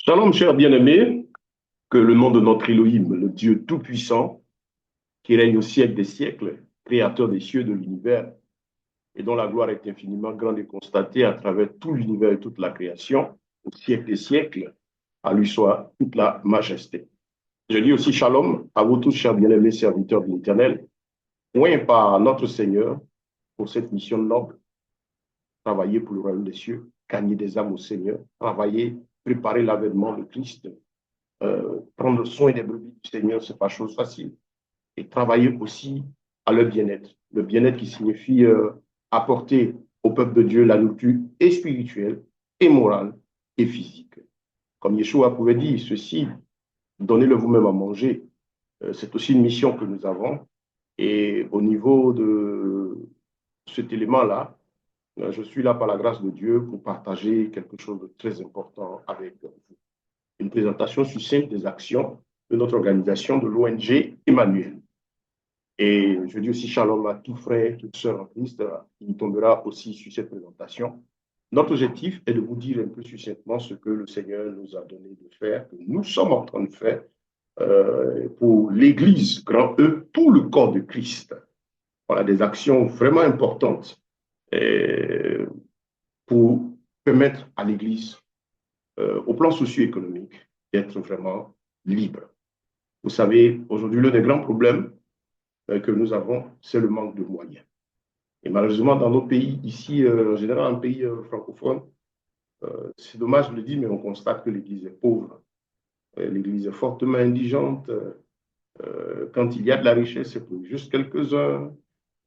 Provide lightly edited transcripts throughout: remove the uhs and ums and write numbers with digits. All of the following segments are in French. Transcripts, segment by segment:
Shalom, cher bien-aimé, que le nom de notre Elohim, le Dieu Tout-Puissant, qui règne au siècle des siècles, créateur des cieux et de l'univers, et dont la gloire est infiniment grande et constatée à travers tout l'univers et toute la création, au siècle des siècles, à lui soit toute la majesté. Je dis aussi Shalom à vous tous, chers bien-aimés serviteurs de l'Éternel, oints par notre Seigneur pour cette mission noble, travailler pour le royaume des cieux, gagner des âmes au Seigneur, travailler, préparer l'avènement de Christ, prendre soin des brebis du Seigneur, ce n'est pas chose facile. Et travailler aussi à leur bien-être. Le bien-être qui signifie apporter au peuple de Dieu la nourriture et spirituelle, et morale, et physique. Comme Yeshua pouvait dire ceci, donnez-le vous-même à manger. C'est aussi une mission que nous avons. Et au niveau de cet élément-là, je suis là par la grâce de Dieu pour partager quelque chose de très important avec vous. Une présentation succincte des actions de notre organisation de l'ONG Emmanuel. Et je dis aussi shalom à tout frère, toute sœur en Christ qui tombera aussi sur cette présentation. Notre objectif est de vous dire un peu succinctement ce que le Seigneur nous a donné de faire, que nous sommes en train de faire pour l'Église, grand E, tout le corps de Christ. Voilà des actions vraiment importantes pour permettre à l'Église, au plan socio-économique, d'être vraiment libre. Vous savez, aujourd'hui, l'un des grands problèmes que nous avons, c'est le manque de moyens. Et malheureusement, dans nos pays, ici, en général, en pays francophone, c'est dommage de le dire, mais on constate que l'Église est pauvre. L'Église est fortement indigente. Quand il y a de la richesse, c'est pour juste quelques-uns.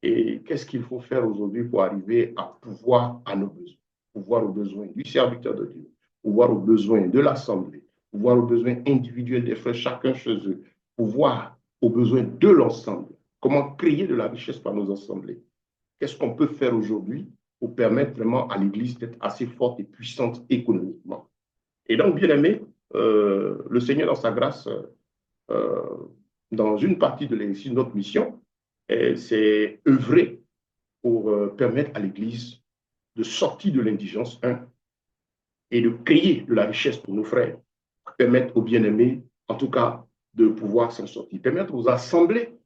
Et qu'est-ce qu'il faut faire aujourd'hui pour arriver à pouvoir à nos besoins, pouvoir aux besoins du serviteur de Dieu, pouvoir aux besoins de l'Assemblée, pouvoir aux besoins individuels des frères, chacun chez eux, pouvoir aux besoins de l'ensemble. Comment créer de la richesse par nos assemblées? Qu'est-ce qu'on peut faire aujourd'hui pour permettre vraiment à l'Église d'être assez forte et puissante économiquement? Et donc, bien aimé, le Seigneur, dans sa grâce, euh, dans une partie de notre mission, c'est œuvrer pour permettre à l'Église de sortir de l'indigence, et de créer de la richesse pour nos frères, permettre aux bien-aimés, en tout cas, de pouvoir s'en sortir, permettre aux assemblées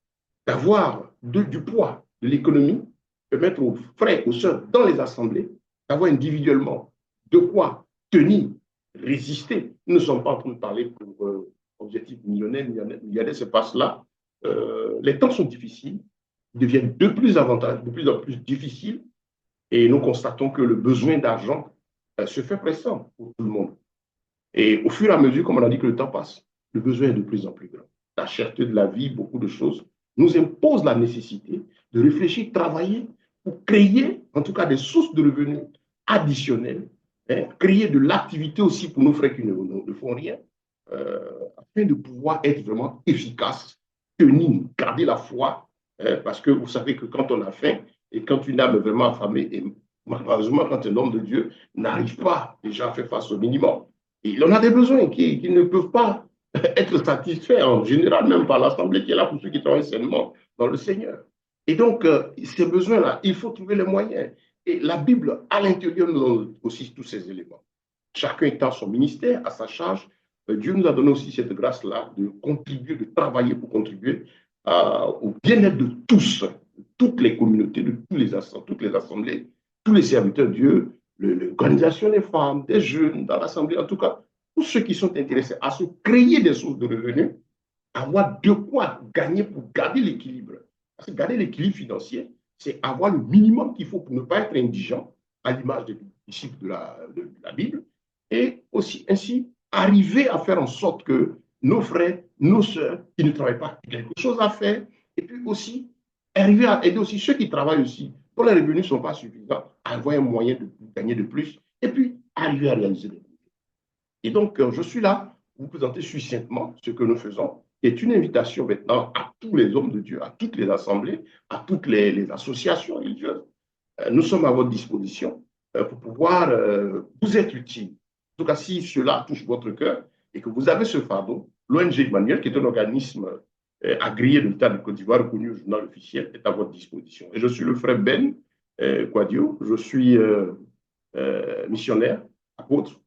d'avoir du poids de l'économie, permettre aux frères, aux sœurs dans les assemblées d'avoir individuellement de quoi tenir, résister. Nous ne sommes pas en train de parler pour objectif millionnaire, milliardaire, c'est pas cela. Les temps sont difficiles, deviennent de plus en plus difficiles, et nous constatons que le besoin d'argent se fait pressant pour tout le monde. Et au fur et à mesure, comme on a dit que le temps passe, le besoin est de plus en plus grand. La cherté de la vie, beaucoup de choses, nous impose la nécessité de réfléchir, travailler pour créer, en tout cas, des sources de revenus additionnelles, hein, créer de l'activité aussi pour nos frères qui ne font rien, afin de pouvoir être vraiment efficace, tenir, garder la foi, hein, parce que vous savez que quand on a faim et quand une âme est vraiment affamée, et malheureusement, quand un homme de Dieu n'arrive pas déjà à faire face au minimum, il en a des besoins qui ne peuvent pas être satisfaits en général, même par l'Assemblée qui est là pour ceux qui travaillent sainement dans le Seigneur. Et donc, ces besoins-là, il faut trouver les moyens. Et la Bible, à l'intérieur, nous donne aussi tous ces éléments. Chacun étant son ministère, à sa charge, Dieu nous a donné aussi cette grâce-là de contribuer, de travailler pour contribuer au bien-être de tous, de toutes les communautés, de toutes les assemblées, tous les serviteurs de Dieu, l'organisation des femmes, des jeunes dans l'Assemblée, en tout cas, tous ceux qui sont intéressés à se créer des sources de revenus, avoir de quoi gagner pour garder l'équilibre. Parce que garder l'équilibre financier, c'est avoir le minimum qu'il faut pour ne pas être indigent, à l'image des disciples de la Bible, et aussi ainsi arriver à faire en sorte que nos frères, nos sœurs qui ne travaillent pas, aient quelque chose à faire, et puis aussi arriver à aider aussi ceux qui travaillent aussi, dont les revenus ne sont pas suffisants, à avoir un moyen de gagner de plus, et puis arriver à réaliser des projets. Et donc, je suis là pour vous présenter succinctement ce que nous faisons, qui est une invitation maintenant à tous les hommes de Dieu, à toutes les assemblées, à toutes les associations religieuses. Nous sommes à votre disposition pour pouvoir vous être utiles. En tout cas, si cela touche votre cœur et que vous avez ce fardeau, l'ONG Emmanuel, qui est un organisme agréé de l'État de Côte d'Ivoire, reconnu au journal officiel, est à votre disposition. Et je suis le frère Ben Quadio, je suis missionnaire, apôtre,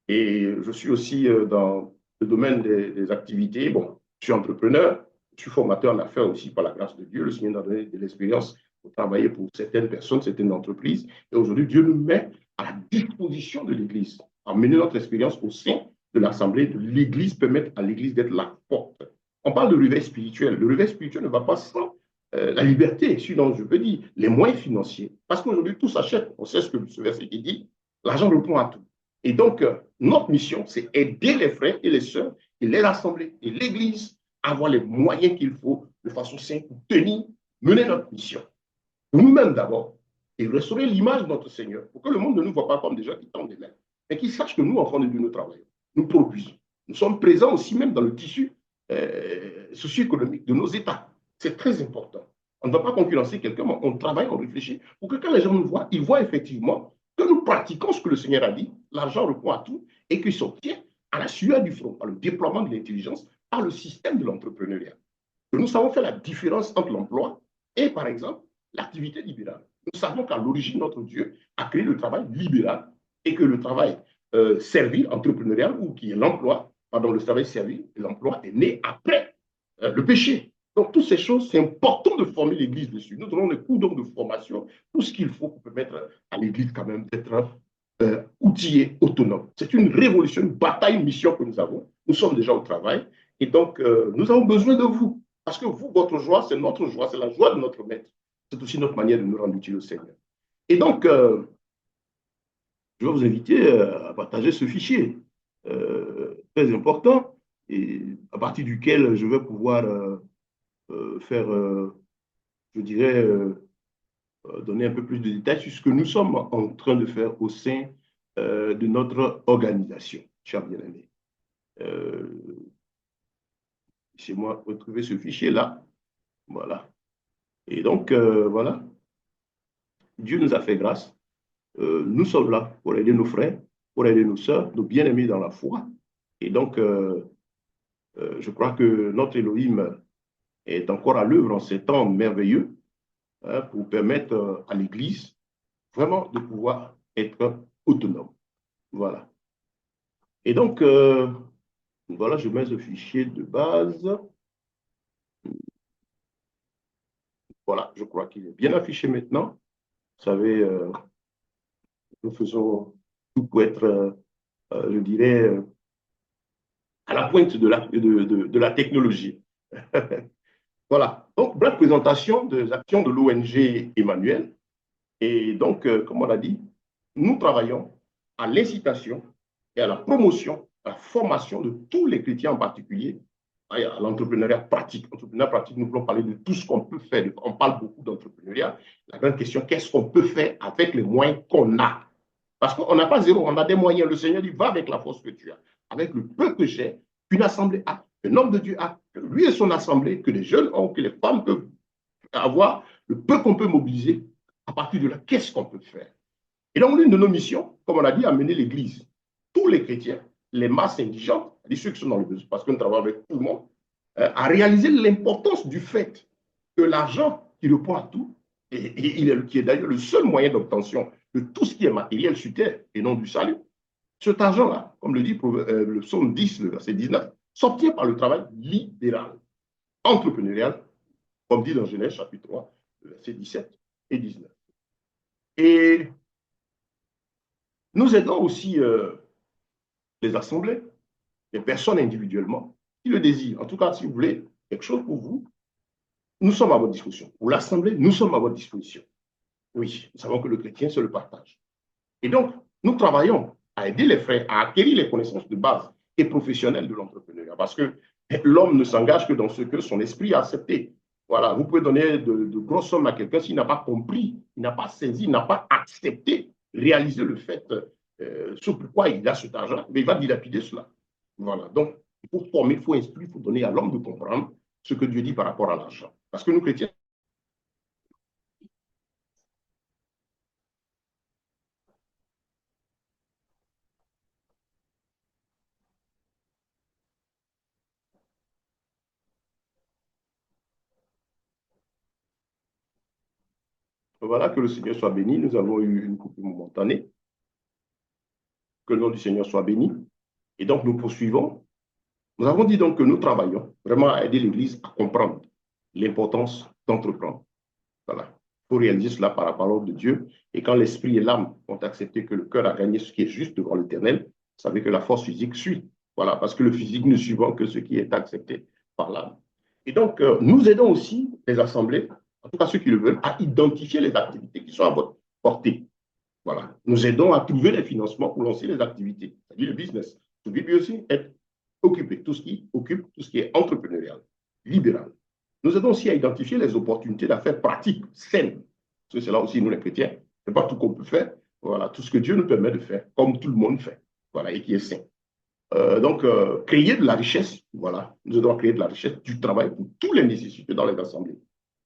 Et je suis aussi dans le domaine des activités. Bon, je suis entrepreneur, je suis formateur en affaires aussi par la grâce de Dieu. Le Seigneur m'a donné de l'expérience pour travailler pour certaines personnes, certaines entreprises. Et aujourd'hui, Dieu nous met à la disposition de l'Église, à mener notre expérience au sein de l'Assemblée, de l'Église, permettre à l'Église d'être la porte. On parle de réveil spirituel. Le réveil spirituel ne va pas sans la liberté, sinon je peux dire les moyens financiers. Parce qu'aujourd'hui, tout s'achète. On sait ce que ce verset qui dit. L'argent répond à tout. Et donc, notre mission, c'est aider les frères et les sœurs et les assemblées et l'Église à avoir les moyens qu'il faut de façon simple pour tenir, mener notre mission. Pour nous-mêmes d'abord, et restaurer l'image de notre Seigneur, pour que le monde ne nous voit pas comme des gens qui tendent des mains, mais qu'ils sachent que nous, enfants de Dieu, nous travaillons, nous produisons. Nous sommes présents aussi même dans le tissu socio-économique de nos États. C'est très important. On ne va pas concurrencer quelqu'un, mais on travaille, on réfléchit, pour que quand les gens nous voient, ils voient effectivement que nous pratiquons ce que le Seigneur a dit, l'argent répond à tout, et qu'il s'obtient à la sueur du front, par le déploiement de l'intelligence, par le système de l'entrepreneuriat. Que nous savons faire la différence entre l'emploi et, par exemple, l'activité libérale. Nous savons qu'à l'origine, notre Dieu a créé le travail libéral et que le travail servile, entrepreneurial, ou qui est l'emploi, pardon, le travail servile, l'emploi est né après le péché. Donc, toutes ces choses, c'est important de former l'Église dessus. Nous donnons des cours donc de formation, tout ce qu'il faut pour permettre à l'Église quand même d'être outillée, autonome. C'est une révolution, une bataille, une mission que nous avons. Nous sommes déjà au travail et donc nous avons besoin de vous. Parce que vous, votre joie, c'est notre joie, c'est la joie de notre maître. C'est aussi notre manière de nous rendre utiles au Seigneur. Et donc, je vais vous inviter à partager ce fichier très important et à partir duquel je vais pouvoir faire, je dirais, donner un peu plus de détails sur ce que nous sommes en train de faire au sein de notre organisation, chers bien-aimés. Chez moi, retrouver ce fichier-là. Voilà. Et donc, voilà, Dieu nous a fait grâce. Nous sommes là pour aider nos frères, pour aider nos sœurs, nos bien-aimés dans la foi. Et donc, je crois que notre Elohim est encore à l'œuvre en ces temps merveilleux hein, pour permettre à l'Église vraiment de pouvoir être autonome. Voilà. Et donc, voilà, je mets ce fichier de base. Voilà, je crois qu'il est bien affiché maintenant. Vous savez, nous faisons tout pour être, je dirais, à la pointe de la technologie. Voilà. Donc, bref présentation des actions de l'ONG Emmanuel. Et donc, comme on l'a dit, nous travaillons à l'incitation et à la promotion, à la formation de tous les chrétiens en particulier, à l'entrepreneuriat pratique. Entrepreneuriat pratique, nous voulons parler de tout ce qu'on peut faire. On parle beaucoup d'entrepreneuriat. La grande question, qu'est-ce qu'on peut faire avec les moyens qu'on a? Parce qu'on n'a pas zéro, on a des moyens. Le Seigneur dit, va avec la force que tu as. Avec le peu que j'ai, qu'une assemblée a, qu'un homme de Dieu a, que lui et son assemblée, que les jeunes ont, que les femmes peuvent avoir, le peu qu'on peut mobiliser, à partir de là, qu'est-ce qu'on peut faire? Et donc, l'une de nos missions, comme on a dit, amener l'Église, tous les chrétiens, les masses indigentes, ceux qui sont dans le besoin, parce que nous travaillons avec tout le monde, à réaliser l'importance du fait que l'argent qui répond à tout, qui est d'ailleurs le seul moyen d'obtention de tout ce qui est matériel sur terre et non du salut, cet argent-là, comme le dit le psaume 10, le verset 19, s'obtient par le travail libéral, entrepreneurial, comme dit dans Genèse chapitre 3, verset 17 et 19. Et nous aidons aussi les assemblées, les personnes individuellement qui le désirent. En tout cas, si vous voulez quelque chose pour vous, nous sommes à votre disposition. Pour l'assemblée, nous sommes à votre disposition. Oui, nous savons que le chrétien, c'est le partage. Et donc, nous travaillons à aider les frères à acquérir les connaissances de base et professionnelles de l'entrepreneuriat parce que l'homme ne s'engage que dans ce que son esprit a accepté. Voilà, vous pouvez donner de grosses sommes à quelqu'un s'il n'a pas compris, il n'a pas saisi, il n'a pas accepté, réaliser le fait sur pourquoi il a cet argent, mais il va dilapider cela. Voilà, donc il faut former, il faut instruire, il faut donner à l'homme de comprendre ce que Dieu dit par rapport à l'argent. Parce que nous, chrétiens, voilà, que le Seigneur soit béni. Nous avons eu une coupe momentanée. Que le nom du Seigneur soit béni. Et donc, nous poursuivons. Nous avons dit donc que nous travaillons vraiment à aider l'Église à comprendre l'importance d'entreprendre. Voilà. Il faut réaliser cela par la parole de Dieu. Et quand l'esprit et l'âme ont accepté que le cœur a gagné ce qui est juste devant l'Éternel, vous savez que la force physique suit. Voilà, parce que le physique ne suivant que ce qui est accepté par l'âme. Et donc, nous aidons aussi les assemblées, en tout cas ceux qui le veulent, à identifier les activités qui sont à votre portée. Voilà. Nous aidons à trouver les financements pour lancer les activités, c'est-à-dire le business. Vous devez aussi être occupé, tout ce qui occupe, tout ce qui est entrepreneurial, libéral. Nous aidons aussi à identifier les opportunités d'affaires pratiques, saines. Parce que c'est là aussi, nous les chrétiens, ce n'est pas tout qu'on peut faire. Voilà, tout ce que Dieu nous permet de faire, comme tout le monde fait, voilà, et qui est sain. Donc, créer de la richesse, voilà, nous devons créer de la richesse, du travail pour tous les nécessités dans les assemblées.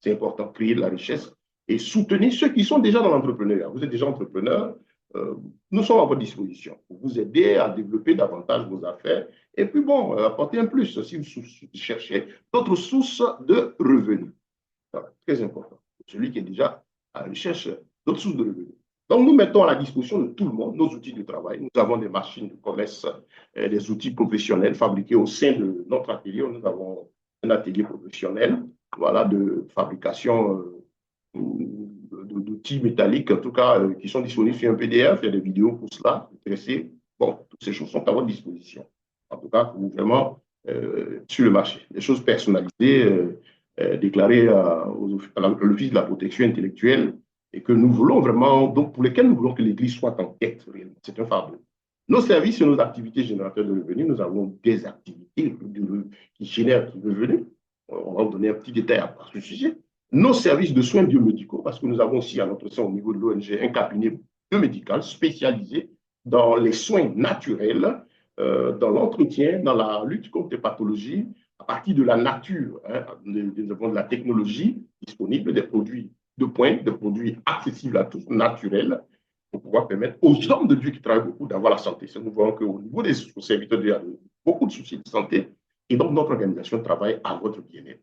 C'est important, créer de la richesse et soutenir ceux qui sont déjà dans l'entrepreneuriat. Vous êtes déjà entrepreneur, nous sommes à votre disposition pour vous aider à développer davantage vos affaires et puis bon, apporter un plus si vous cherchez d'autres sources de revenus. Voilà, très important. Celui qui est déjà à la recherche d'autres sources de revenus. Donc, nous mettons à la disposition de tout le monde nos outils de travail. Nous avons des machines de commerce, des outils professionnels fabriqués au sein de notre atelier. Nous avons un atelier professionnel, voilà, de fabrication d'outils métalliques, en tout cas, qui sont disponibles sur un PDF. Il y a des vidéos pour cela. Bon, toutes ces choses sont à votre disposition. En tout cas, pour vraiment sur le marché. Des choses personnalisées, déclarées à l'Office de la protection intellectuelle et que nous voulons vraiment, donc pour lesquels nous voulons que l'Église soit en quête réellement. C'est un fardeau. Nos services et nos activités générateurs de revenus, nous avons des activités qui génèrent du revenu. On va vous donner un petit détail à ce sujet. Nos services de soins biomédicaux, parce que nous avons aussi à notre sein au niveau de l'ONG un cabinet biomédical spécialisé dans les soins naturels, dans l'entretien, dans la lutte contre les pathologies, à partir de la nature, hein, nous avons de la technologie disponible, des produits de pointe, des produits accessibles à tous, naturels, pour pouvoir permettre aux hommes de Dieu qui travaillent beaucoup d'avoir la santé. Nous voyons qu'au niveau des serviteurs de Dieu, il y a beaucoup de soucis de santé, et donc notre organisation travaille à votre bien-être.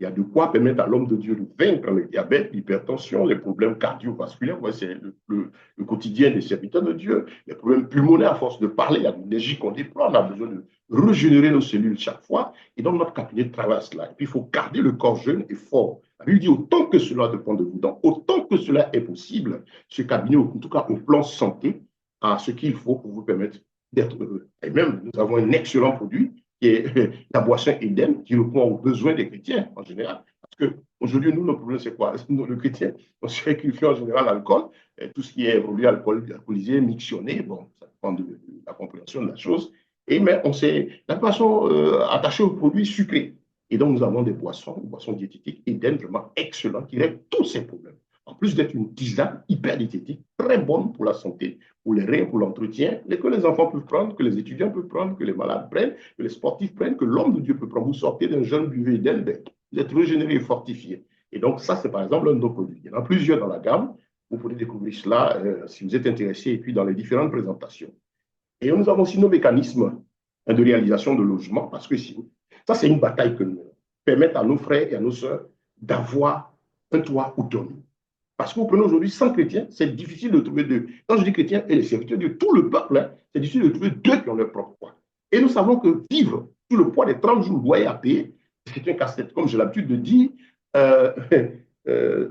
Il y a de quoi permettre à l'homme de Dieu de vaincre le diabète, l'hypertension, les problèmes cardiovasculaires. C'est le quotidien des serviteurs de Dieu. Les problèmes pulmonaires, à force de parler, il y a l'énergie qu'on déploie. On a besoin de régénérer nos cellules chaque fois. Et donc, notre cabinet travaille à cela. Et puis, il faut garder le corps jeune et fort. La Bible dit autant que cela dépend de vous. Donc, autant que cela est possible, ce cabinet, en tout cas au plan santé, a ce qu'il faut pour vous permettre d'être heureux. Et même, nous avons un excellent produit qui est la boisson Eden, qui répond aux besoins des chrétiens en général. Parce qu'aujourd'hui, nous, notre problème, c'est quoi? Nous, le chrétien, on se fait qu'il fait en général l'alcool, tout ce qui est produit alcoolisé, mixtionné, bon, ça dépend de la compréhension de la chose. Mais on s'est, la façon attachée aux produits sucrés. Et donc, nous avons des boissons, une boisson diététique Eden, vraiment excellente, qui règle tous ces problèmes. En plus d'être une tisane hyper diététique, très bonne pour la santé, pour les reins, pour l'entretien, que les enfants peuvent prendre, que les étudiants peuvent prendre, que les malades prennent, que les sportifs prennent, que l'homme de Dieu peut prendre. Vous sortez d'un jeune buveur Eden, vous êtes régénéré et fortifié. Et donc, ça, c'est par exemple un de nos produits. Il y en a plusieurs dans la gamme. Vous pouvez découvrir cela si vous êtes intéressé, et puis dans les différentes présentations. Et nous avons aussi nos mécanismes de réalisation de logement, parce que ça, c'est une bataille que nous permettons à nos frères et à nos sœurs d'avoir un toit autonome. Parce que vous prenez aujourd'hui 100 chrétiens, c'est difficile de trouver deux. Quand je dis chrétiens et les serviteurs de tout le peuple, hein, c'est difficile de trouver deux qui ont leur propre poids. Et nous savons que vivre sous le poids des 30 jours de loyer à payer, c'est un casse-tête. Comme j'ai l'habitude de dire, euh, euh,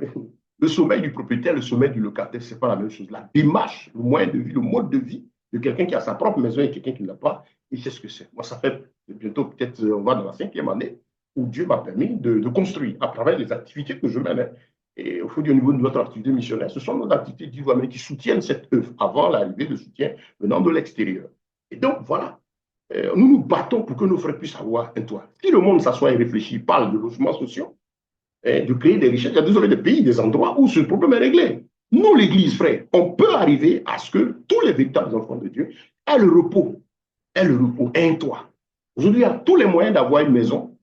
le sommeil du propriétaire, le sommeil du locataire, ce n'est pas la même chose. La démarche, le moyen de vie, le mode de vie de quelqu'un qui a sa propre maison et quelqu'un qui ne l'a pas, il sait ce que c'est. Moi, ça fait bientôt, peut-être, on va dans la 5e année, où Dieu m'a permis de construire à travers les activités que je mène. Et il faut dire au niveau de notre activité missionnaire, ce sont nos activités d'ivoire qui soutiennent cette œuvre avant l'arrivée de soutien venant de l'extérieur. Et donc, voilà, nous nous battons pour que nos frères puissent avoir un toit. Si le monde s'assoit et réfléchit, parle de logements sociaux, de créer des richesses, il y a désolé des pays, des endroits où ce problème est réglé. Nous, l'Église, frère, on peut arriver à ce que tous les véritables enfants de Dieu aient le repos, aient un toit. Aujourd'hui, il y a tous les moyens d'avoir une maison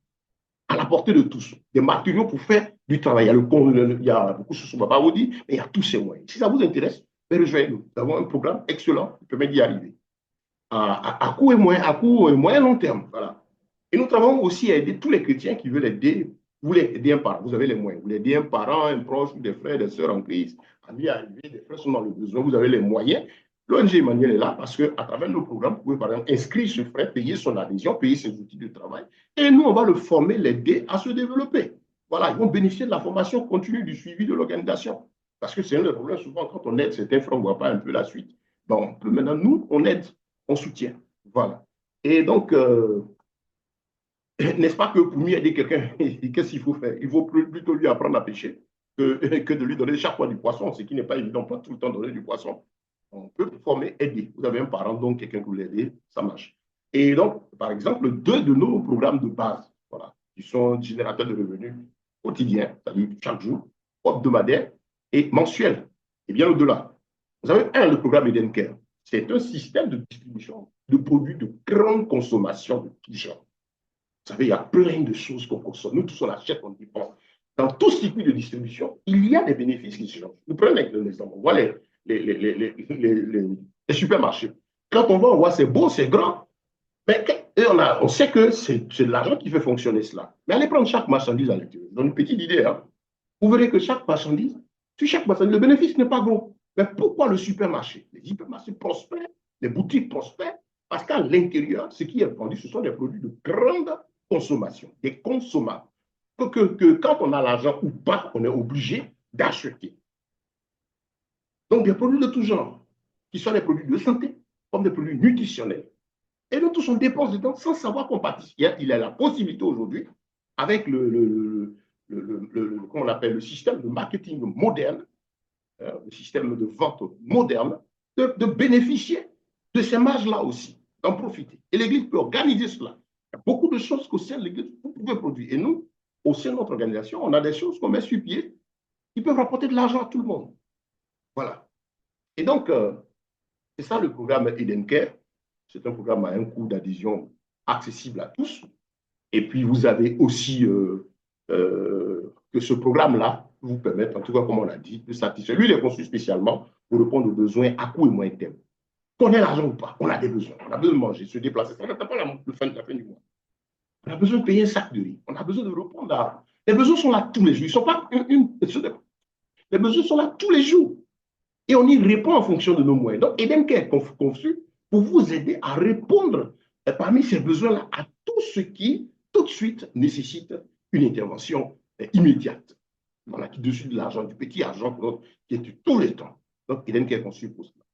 à la portée de tous, des matériaux pour faire du travail. Il y a beaucoup de choses, on ne va pas vous dire, mais il y a tous ces moyens. Si ça vous intéresse, rejoignez-nous. Nous avons un programme excellent qui permet d'y arriver. À court et moyen long terme. Voilà. Et nous travaillons aussi à aider tous les chrétiens qui veulent aider. Vous voulez aider un parent, vous avez les moyens. Vous voulez aider un parent, un proche, ou des frères, des sœurs en crise. À lui arriver, des frères sont dans le besoin, vous avez les moyens. L'ONG Emmanuel est là parce qu'à travers nos programmes, vous pouvez par exemple inscrire ce frais, payer son adhésion, payer ses outils de travail. Et nous, on va le former, l'aider à se développer. Voilà, ils vont bénéficier de la formation continue, du suivi de l'organisation. Parce que c'est un des problèmes, souvent, quand on aide certains frères, on ne voit pas un peu la suite. Donc, on peut maintenant, nous, on aide, on soutient. Voilà. Et donc, n'est-ce pas que pour mieux aider quelqu'un, qu'est-ce qu'il faut faire? Il faut plutôt lui apprendre à pêcher que de lui donner chaque fois du poisson, ce qui n'est pas évident, pas tout le temps donner du poisson. On peut former, aider. Vous avez un parent, donc quelqu'un que vous l'aidez, ça marche. Et donc, par exemple, deux de nos programmes de base, voilà, qui sont générateurs de revenus quotidiens, c'est-à-dire chaque jour, hebdomadaire et mensuel, et bien au-delà. Vous avez un, le programme Eden Care. C'est un système de distribution de produits de grande consommation de tout genre. Vous savez, il y a plein de choses qu'on consomme. Nous tous, on achète, on dépense. Dans tout circuit de distribution, il y a des bénéfices qui se lancent. Nous prenons l'exemple. On voit les supermarchés. Quand on va, on voit c'est beau, c'est grand. Mais on sait que c'est de l'argent qui fait fonctionner cela. Mais allez prendre chaque marchandise à l'intérieur. Je donne une petite idée. Hein. Vous verrez que chaque marchandise, sur chaque marchandise, le bénéfice n'est pas gros. Mais pourquoi le supermarché? Les hypermarchés prospèrent, les boutiques prospèrent, parce qu'à l'intérieur, ce qui est vendu, ce sont des produits de grande consommation, des consommables. Que quand on a l'argent ou pas, on est obligé d'acheter. Donc, des produits de tout genre, qui sont des produits de santé, comme des produits nutritionnels. Et nous tous, on dépense dedans sans savoir qu'on participe. Il y a la possibilité aujourd'hui, avec comment on appelle, le système de marketing moderne, le système de vente moderne, de bénéficier de ces marges-là aussi, d'en profiter. Et l'Église peut organiser cela. Il y a beaucoup de choses qu'au sein de l'Église, vous pouvez produire. Et nous, au sein de notre organisation, on a des choses qu'on met sur pied qui peuvent rapporter de l'argent à tout le monde. Voilà. Et donc, c'est ça le programme Eden Care. C'est un programme à un coût d'adhésion accessible à tous. Et puis, vous avez aussi que ce programme-là vous permette, en tout cas, comme on l'a dit, de satisfaire. Lui, il est conçu spécialement pour répondre aux besoins à court et moyen terme. Qu'on ait l'argent ou pas, on a des besoins. On a besoin de manger, se déplacer. Ça n'attend pas la fin du mois. On a besoin de payer un sac de riz. On a besoin de répondre à... Les besoins sont là tous les jours. Ils sont pas Les besoins sont là tous les jours. Et on y répond en fonction de nos moyens. Donc, Eden Care est conçu pour vous aider à répondre parmi ces besoins-là à tout ce qui, tout de suite, nécessite une intervention immédiate. Voilà, qui dessus de l'argent, du petit argent qui est de tous les temps. Donc, Eden Care est conçu pour cela.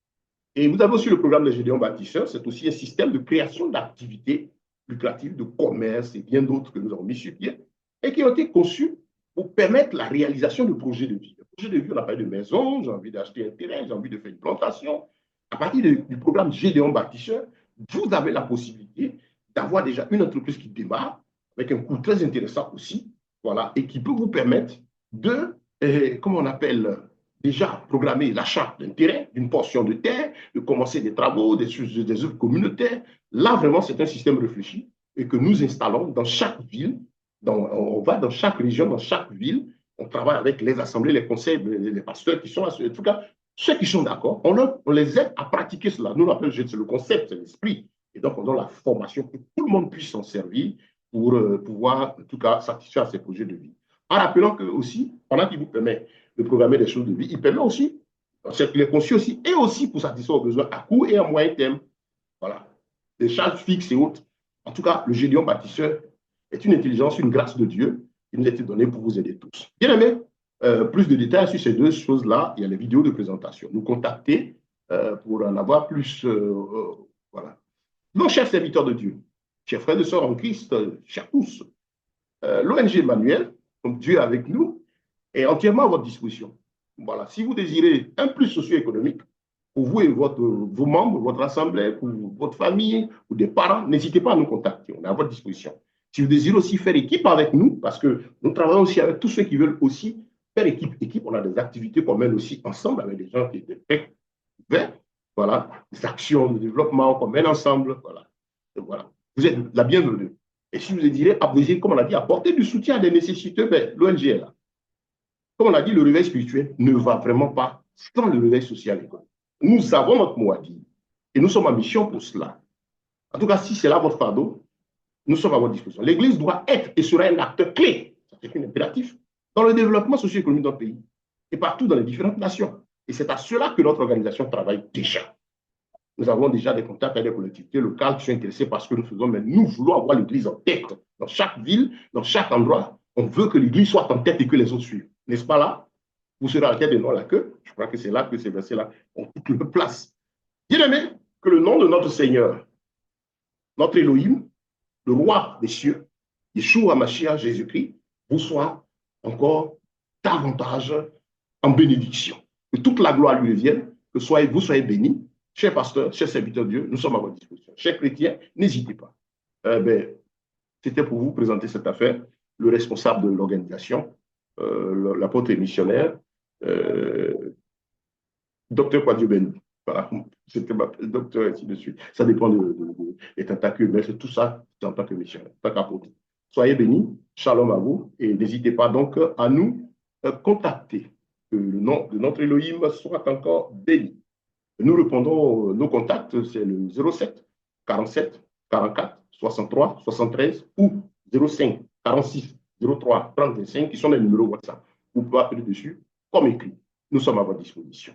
Et vous avez aussi le programme de Gédéon Bâtisseur. C'est aussi un système de création d'activités lucratives, de commerce et bien d'autres que nous avons mis sur pied et qui ont été conçus pour permettre la réalisation de projets de vie. Le projet de vie, on n'a pas de maison, j'ai envie d'acheter un terrain, j'ai envie de faire une plantation. À partir du programme Gédéon Bâtisseur, vous avez la possibilité d'avoir déjà une entreprise qui démarre avec un coût très intéressant aussi, voilà, et qui peut vous permettre de, comment on appelle, déjà programmer l'achat d'un terrain, d'une portion de terre, de commencer des travaux, des œuvres communautaires. Là, vraiment, c'est un système réfléchi et que nous installons dans chaque ville. On va dans chaque région, dans chaque ville. On travaille avec les assemblées, les conseils, les pasteurs qui sont, en tout cas, ceux qui sont d'accord, on les aide à pratiquer cela. Nous, on appelle c'est le concept, c'est l'esprit. Et donc, on donne la formation pour que tout le monde puisse s'en servir pour pouvoir, en tout cas, satisfaire ces projets de vie. En rappelant que aussi, pendant qu'il vous permet de programmer des choses de vie, il permet aussi, il est conçu aussi, et aussi pour satisfaire aux besoins à court et à moyen terme. Voilà. Des charges fixes et autres. En tout cas, le Gédéon Bâtisseur est une intelligence, une grâce de Dieu qui nous a été donnée pour vous aider tous. Bien aimé, plus de détails sur ces deux choses-là, il y a les vidéos de présentation. Nous contacter pour en avoir plus. Voilà. Nos chers serviteurs de Dieu, chers frères et sœurs en Christ, chers tous, l'ONG Emmanuel, donc Dieu avec nous, est entièrement à votre disposition. Voilà. Si vous désirez un plus socio-économique pour vous et vos membres, votre assemblée, pour votre famille ou des parents, n'hésitez pas à nous contacter. On est à votre disposition. Si vous désirez aussi faire équipe avec nous, parce que nous travaillons aussi avec tous ceux qui veulent aussi faire équipe, on a des activités qu'on mène aussi ensemble avec des gens qui étaient très ouverts. Voilà, des actions de développement qu'on mène ensemble. Voilà. Et voilà. Vous êtes la bienvenue. Et si vous désirez, comme on l'a dit, apporter du soutien à des nécessiteux, ben, l'ONG est là. Comme on l'a dit, le réveil spirituel ne va vraiment pas sans le réveil social et économique. Nous avons notre mot à dire et nous sommes en mission pour cela. En tout cas, si c'est là votre fardeau, nous sommes à votre disposition. L'Église doit être et sera un acteur clé, c'est un impératif, dans le développement socio-économique de notre pays et partout dans les différentes nations. Et c'est à cela que notre organisation travaille déjà. Nous avons déjà des contacts avec des collectivités locales qui sont intéressées par ce que nous faisons, mais nous voulons avoir l'Église en tête. Dans chaque ville, dans chaque endroit, on veut que l'Église soit en tête et que les autres suivent. N'est-ce pas là? Vous serez à la tête et non la queue. Je crois que c'est là que ces versets-là ont toute leur place. Bien-aimé, que le nom de notre Seigneur, notre Elohim, le roi des cieux, Yeshua Mashiach Jésus-Christ, vous soit encore davantage en bénédiction. Que toute la gloire lui revienne, que vous soyez bénis. Chers pasteurs, chers serviteurs de Dieu, nous sommes à votre disposition. Chers chrétiens, n'hésitez pas. C'était pour vous présenter cette affaire. Le responsable de l'organisation, l'apôtre et missionnaire, docteur Quadio Ben. Voilà, c'était ma docteur, ainsi de suite. Ça dépend des tentacules, mais c'est tout ça en tant que missionnaire, en tant qu'apôtre. Soyez bénis, shalom à vous, et n'hésitez pas donc à nous contacter. Que le nom de notre Elohim soit encore béni. Nous répondons, nos contacts, c'est le 07 47 44 63 73 ou 05 46 03 35 qui sont les numéros WhatsApp. Vous pouvez appeler dessus comme écrit. Nous sommes à votre disposition.